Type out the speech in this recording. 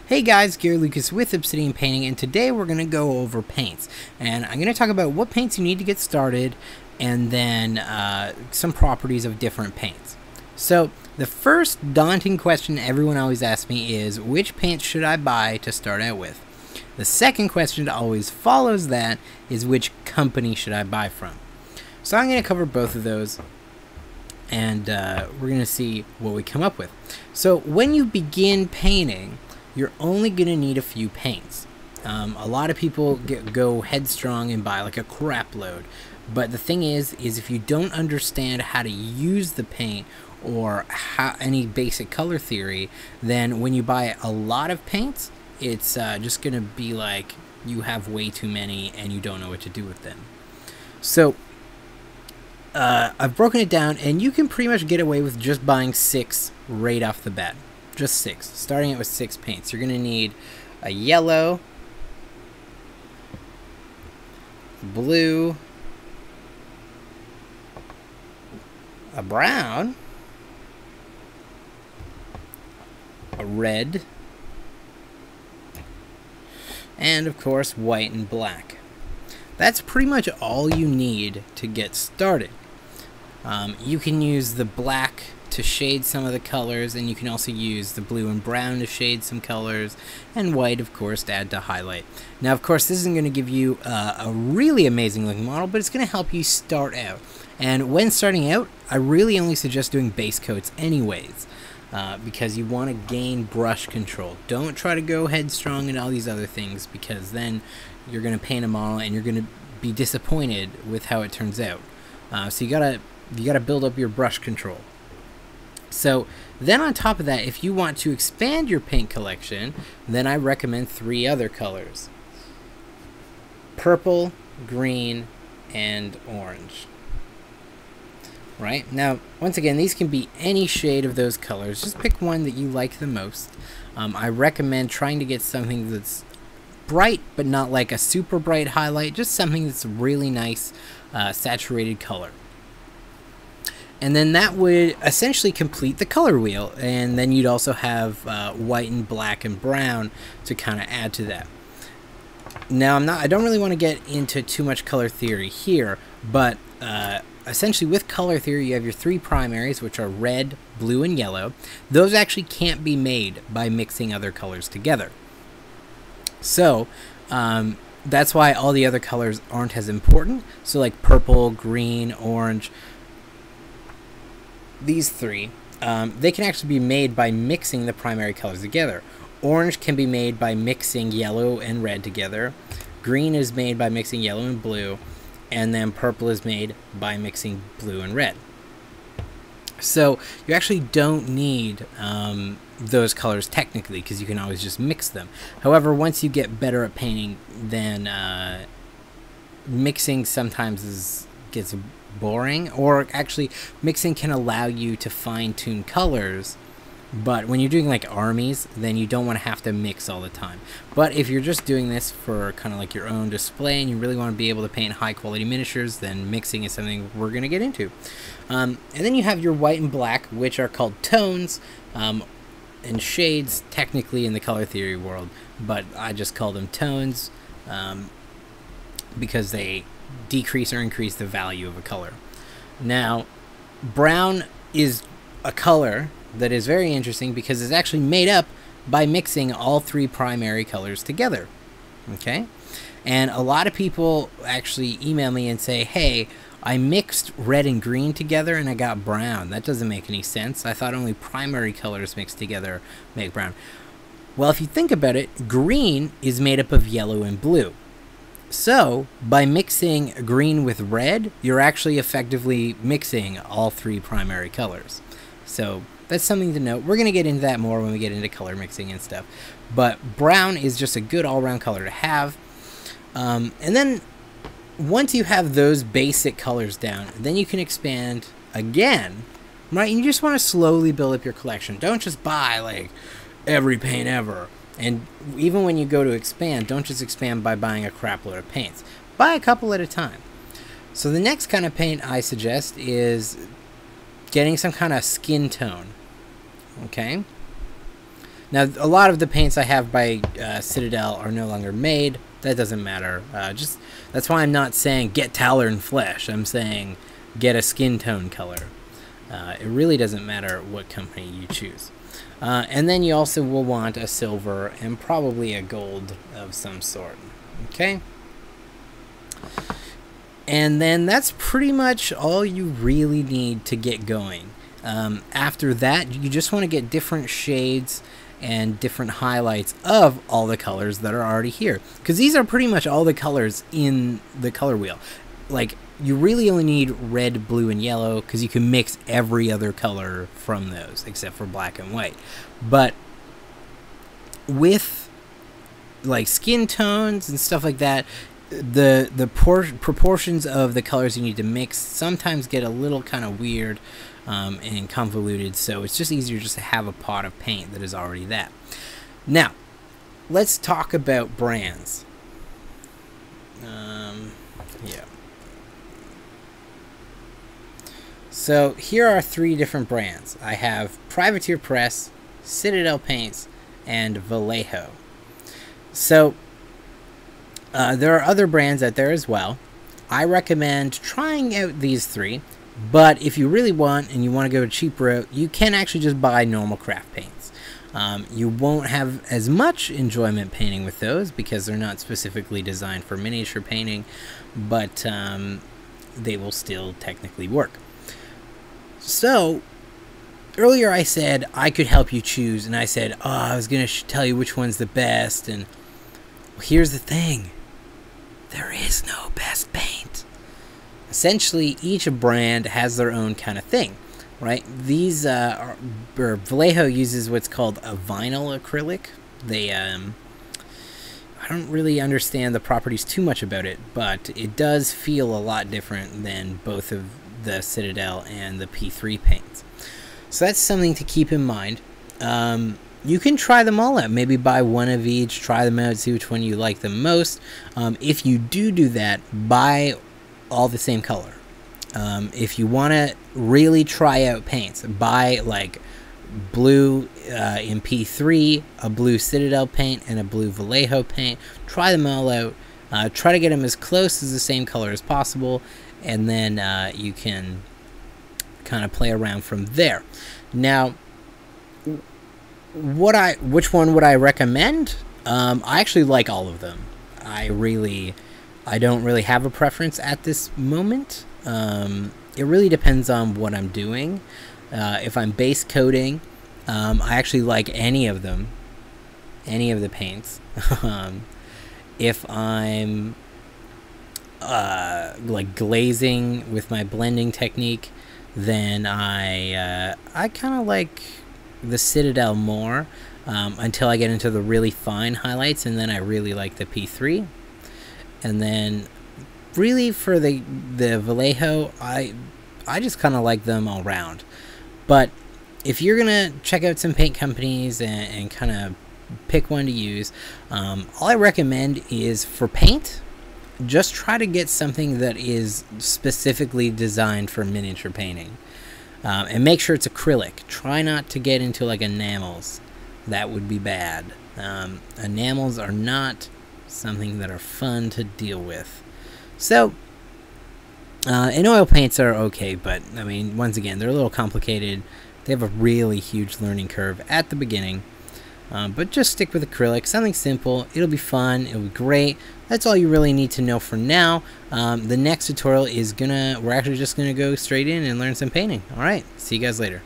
Hey guys, Gary Lucas with Obsidian Painting, and today we're going to go over paints. And I'm going to talk about what paints you need to get started, and then some properties of different paints. So, the first daunting question everyone always asks me is, which paint should I buy to start out with? The second question that always follows that is, which company should I buy from? So I'm going to cover both of those, and we're going to see what we come up with. So when you begin painting, you're only going to need a few paints. A lot of people go headstrong and buy like a crap load. But the thing is if you don't understand how to use the paint or any basic color theory, then when you buy a lot of paints, it's just going to be like you have way too many and you don't know what to do with them. So I've broken it down, and you can pretty much get away with just buying 6 right off the bat. Just 6. Starting it with 6 paints. You're going to need a yellow, blue, a brown, a red, and of course white and black. That's pretty much all you need to get started. You can use the black to shade some of the colors, and you can also use the blue and brown to shade some colors, and white, of course, to add to highlight. Now, of course, this isn't going to give you a really amazing looking model, but it's going to help you start out. And when starting out, I really only suggest doing base coats anyways, because you want to gain brush control. Don't try to go headstrong and all these other things, because then you're going to paint a model and you're going to be disappointed with how it turns out. So you gotta build up your brush control. So then on top of that, if you want to expand your paint collection, then I recommend 3 other colors: purple, green, and orange. Right? Now, once again, these can be any shade of those colors. Just pick one that you like the most. I recommend trying to get something that's bright, but not like a super bright highlight, just something that's a really nice saturated color. And then that would essentially complete the color wheel, and then you'd also have white and black and brown to kind of add to that. Now, I don't really want to get into too much color theory here, but essentially with color theory, you have your 3 primaries, which are red, blue, and yellow. Those actually can't be made by mixing other colors together. So that's why all the other colors aren't as important. So like purple, green, orange, these 3, they can actually be made by mixing the primary colors together. Orange can be made by mixing yellow and red together. Green is made by mixing yellow and blue. And then purple is made by mixing blue and red. So you actually don't need those colors technically, because you can always just mix them. However, once you get better at painting, then mixing sometimes gets boring, or actually mixing can allow you to fine-tune colors, but when you're doing like armies, then you don't want to have to mix all the time. But if you're just doing this for kind of like your own display and you really want to be able to paint high quality miniatures, then mixing is something we're going to get into. And then you have your white and black, which are called tones and shades technically in the color theory world, but I just call them tones because they decrease or increase the value of a color. Now, brown is a color that is very interesting because it's actually made up by mixing all 3 primary colors together. Okay? And a lot of people actually email me and say, hey, I mixed red and green together and I got brown. That doesn't make any sense. I thought only primary colors mixed together make brown. Well, if you think about it, green is made up of yellow and blue. So, by mixing green with red, you're actually effectively mixing all 3 primary colors. So, that's something to note. We're going to get into that more when we get into color mixing and stuff. But brown is just a good all-around color to have. And then, once you have those basic colors down, then you can expand again, right? You just want to slowly build up your collection. Don't just buy, like, every paint ever. And even when you go to expand, don't just expand by buying a crap load of paints. Buy a couple at a time. So the next kind of paint I suggest is getting some kind of skin tone. Okay? Now, a lot of the paints I have by Citadel are no longer made. That doesn't matter. That's why I'm not saying get Talon Flesh. I'm saying get a skin tone color. It really doesn't matter what company you choose. And then you also will want a silver and probably a gold of some sort. Okay? And then that's pretty much all you really need to get going. After that, you just want to get different shades and different highlights of all the colors that are already here. Because these are pretty much all the colors in the color wheel. Like, you really only need red, blue, and yellow because you can mix every other color from those except for black and white. But with like skin tones and stuff like that, the proportions of the colors you need to mix sometimes get a little kind of weird and convoluted, so it's just easier just to have a pot of paint that is already that. Now, let's talk about brands. Yeah. So here are 3 different brands. I have Privateer Press, Citadel Paints, and Vallejo. So there are other brands out there as well. I recommend trying out these 3, but if you really want and you want to go a cheap route, you can actually just buy normal craft paints. You won't have as much enjoyment painting with those because they're not specifically designed for miniature painting, but they will still technically work. So earlier I said I could help you choose, and I said, oh, I was going to tell you which one's the best, and here's the thing. There is no best paint. Essentially, each brand has their own kind of thing, right? These Vallejo uses what's called a vinyl acrylic. They I don't really understand the properties too much about it, but it does feel a lot different than both of the Citadel and the P3 paints. So that's something to keep in mind. You can try them all out. Maybe buy one of each, try them out, see which one you like the most. If you do that, buy all the same color. If you want to really try out paints, buy like blue in P3, a blue Citadel paint, and a blue Vallejo paint. Try them all out. Try to get them as close as the same color as possible, and then you can kind of play around from there. Now, which one would I recommend? I actually like all of them. I don't really have a preference at this moment. It really depends on what I'm doing. If I'm base coating, I actually like any of them, any of the paints. If I'm like glazing with my blending technique, then I kind of like the Citadel more until I get into the really fine highlights, and then I really like the P3. And then really for the Vallejo, I just kind of like them all round. But if you're gonna check out some paint companies and kind of pick one to use, all I recommend is for paint, just try to get something that is specifically designed for miniature painting. And make sure it's acrylic. Try not to get into like enamels. That would be bad. Enamels are not something that are fun to deal with. So, and oil paints are okay, but I mean, once again, they're a little complicated. They have a really huge learning curve at the beginning. But just stick with acrylic, something simple. It'll be fun. It'll be great. That's all you really need to know for now. The next tutorial is we're actually just gonna go straight in and learn some painting. All right, see you guys later.